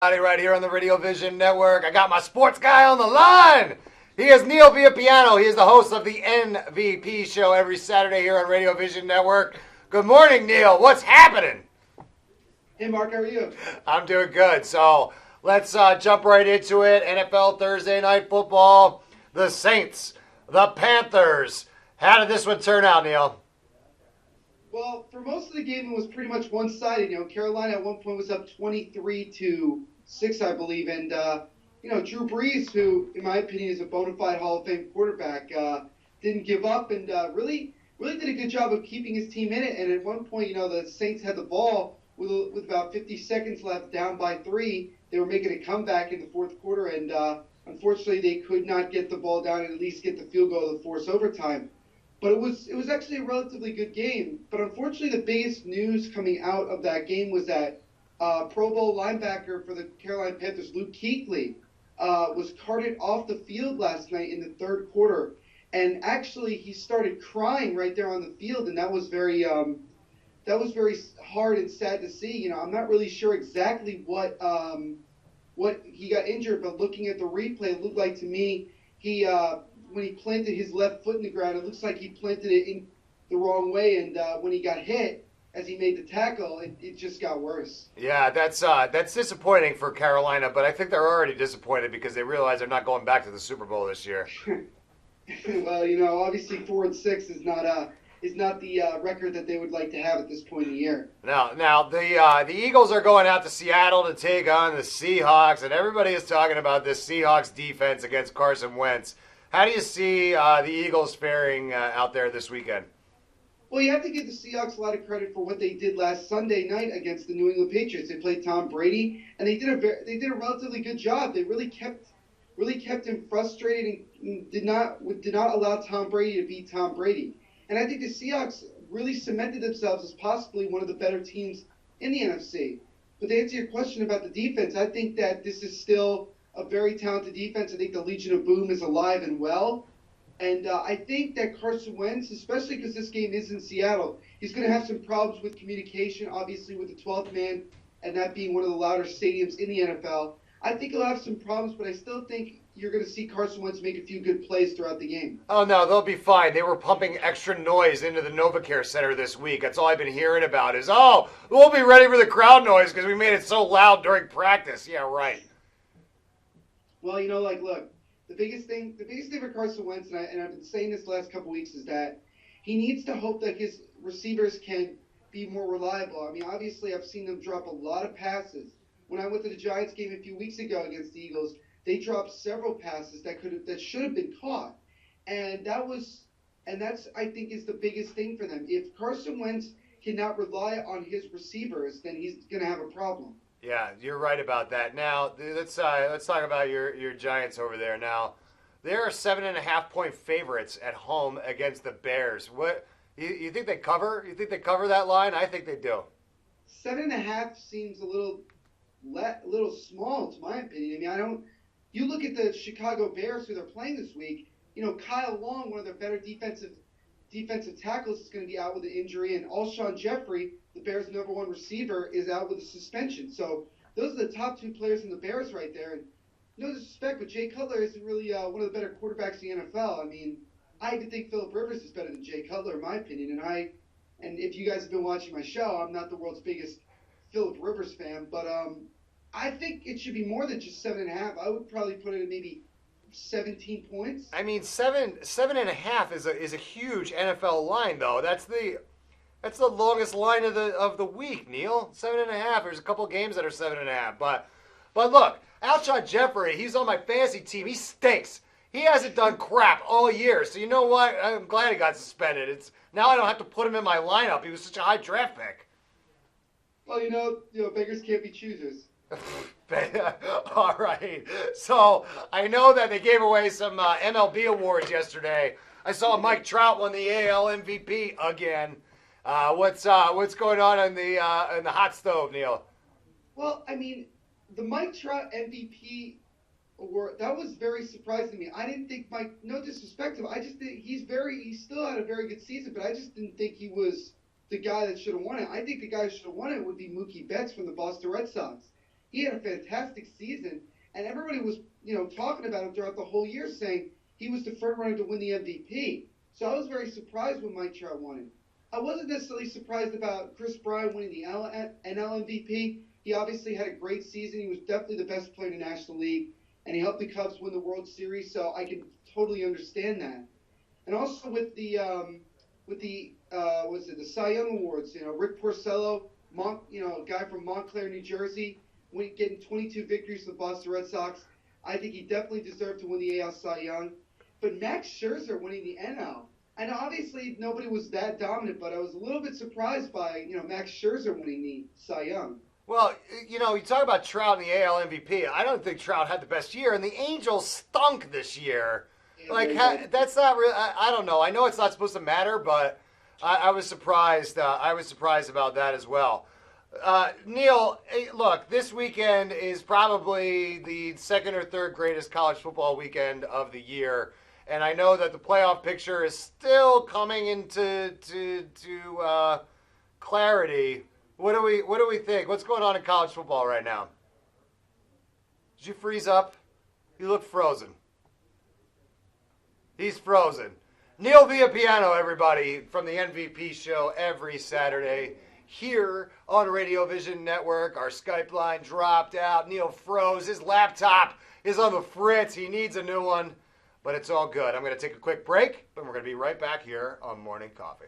Right here on the Radio Vision Network. I got my sports guy on the line. He is Neil Villapiano. He is the host of the MVP show every Saturday here on Radio Vision Network. Good morning, Neil. What's happening? Hey, Mark. How are you? I'm doing good. So let's jump right into it. NFL Thursday Night Football. The Saints, the Panthers. How did this one turn out, Neil? Well, for most of the game, it was pretty much one-sided. Carolina at one point was up 23-6, I believe, and Drew Brees, who, in my opinion, is a bona fide Hall of Fame quarterback, didn't give up and really did a good job of keeping his team in it. And at one point, the Saints had the ball with about 50 seconds left, down by 3. They were making a comeback in the fourth quarter, and unfortunately, they could not get the ball down and at least get the field goal to force overtime. But it was actually a relatively good game. But unfortunately, the biggest news coming out of that game was that Pro Bowl linebacker for the Carolina Panthers, Luke Kuechly, was carted off the field last night in the third quarter. And actually, he started crying right there on the field, and that was very hard and sad to see. I'm not really sure exactly what he got injured, but looking at the replay, it looked like to me when he planted his left foot in the ground, it looks like he planted it in the wrong way, and when he got hit, as he made the tackle, it just got worse. Yeah, that's disappointing for Carolina, but I think they're already disappointed because they realize they're not going back to the Super Bowl this year. Well, obviously 4-6 is not the record that they would like to have at this point in the year. Now the Eagles are going out to Seattle to take on the Seahawks, and everybody is talking about this Seahawks defense against Carson Wentz. How do you see the Eagles faring out there this weekend? Well, you have to give the Seahawks a lot of credit for what they did last Sunday night against the New England Patriots. They played Tom Brady, and they did a relatively good job. They really kept him frustrated and did not allow Tom Brady to beat Tom Brady. And I think the Seahawks really cemented themselves as possibly one of the better teams in the NFC. But to answer your question about the defense, I think that this is still a very talented defense. I think the Legion of Boom is alive and well. And I think that Carson Wentz, especially because this game is in Seattle, he's going to have some problems with communication, obviously with the 12th man, and that being one of the louder stadiums in the NFL. I think he'll have some problems, but I still think you're going to see Carson Wentz make a few good plays throughout the game. Oh, no, they'll be fine. They were pumping extra noise into the NovaCare Center this week. That's all I've been hearing about is, we'll be ready for the crowd noise because we made it so loud during practice. Yeah, right. Well, look, the biggest thing for Carson Wentz, and I've been saying this the last couple weeks, is that he needs to hope that his receivers can be more reliable. I mean, obviously, I've seen them drop a lot of passes. When I went to the Giants game a few weeks ago against the Eagles, they dropped several passes that should have been caught, and that's I think is the biggest thing for them. If Carson Wentz cannot rely on his receivers, then he's going to have a problem. Yeah, you're right about that. Now, let's talk about your Giants over there. Now, they're 7.5-point favorites at home against the Bears. What you think they cover? You think they cover that line? I think they do. 7.5 seems a little small, to my opinion. I mean, You look at the Chicago Bears who they're playing this week. Kyle Long, one of their better defensive tackles, is going to be out with an injury, and Alshon Jeffrey, the Bears' number one receiver, is out with a suspension. So those are the top two players in the Bears right there. And no disrespect, but Jay Cutler isn't really one of the better quarterbacks in the NFL. I mean, I even think Phillip Rivers is better than Jay Cutler, in my opinion. And if you guys have been watching my show, I'm not the world's biggest Phillip Rivers fan, but I think it should be more than just 7.5. I would probably put it at maybe 17 points. I mean, 7.5 is a huge NFL line, though. That's the longest line of the week, Neil. 7.5. There's a couple of games that are 7.5. But look, Alshon Jeffrey, he's on my fantasy team. He stinks. He hasn't done crap all year. So you know what? I'm glad he got suspended. Now I don't have to put him in my lineup. He was such a high draft pick. Well, beggars can't be choosers. All right. So I know that they gave away some MLB awards yesterday. I saw Mike Trout won the AL MVP again. What's going on in the hot stove, Neil? Well, I mean, the Mike Trout MVP award, that was very surprising to me. I didn't think Mike, no disrespect to him, I just think he still had a very good season, but I just didn't think he was the guy that should have won it. I think the guy who should have won it would be Mookie Betts from the Boston Red Sox. he had a fantastic season, and everybody was, talking about him throughout the whole year, saying he was the front runner to win the MVP. So I was very surprised when Mike Trout won it. I wasn't necessarily surprised about Chris Bryant winning the NL MVP. He obviously had a great season. He was definitely the best player in the National League, and he helped the Cubs win the World Series. So I can totally understand that. And also with the the Cy Young Awards, Rick Porcello, a guy from Montclair, New Jersey, getting 22 victories for the Boston Red Sox. I think he definitely deserved to win the AL Cy Young. But Max Scherzer winning the NL, and obviously nobody was that dominant, but I was a little bit surprised by, Max Scherzer winning the Cy Young. Well, you talk about Trout and the AL MVP. I don't think Trout had the best year, and the Angels stunk this year. That's not real. I don't know. I know it's not supposed to matter, but I was surprised. I was surprised about that as well. Neil, look, this weekend is probably the second or third greatest college football weekend of the year, and I know that the playoff picture is still coming into clarity. What do we think? What's going on in college football right now? Did you freeze up? You look frozen. He's frozen. Neil Villapiano, everybody, from the MVP show every Saturday here on Radio Vision Network. Our Skype line dropped out. Neil froze. His laptop is on the fritz. He needs a new one, but it's all good. I'm going to take a quick break, but we're going to be right back here on Morning Coffee.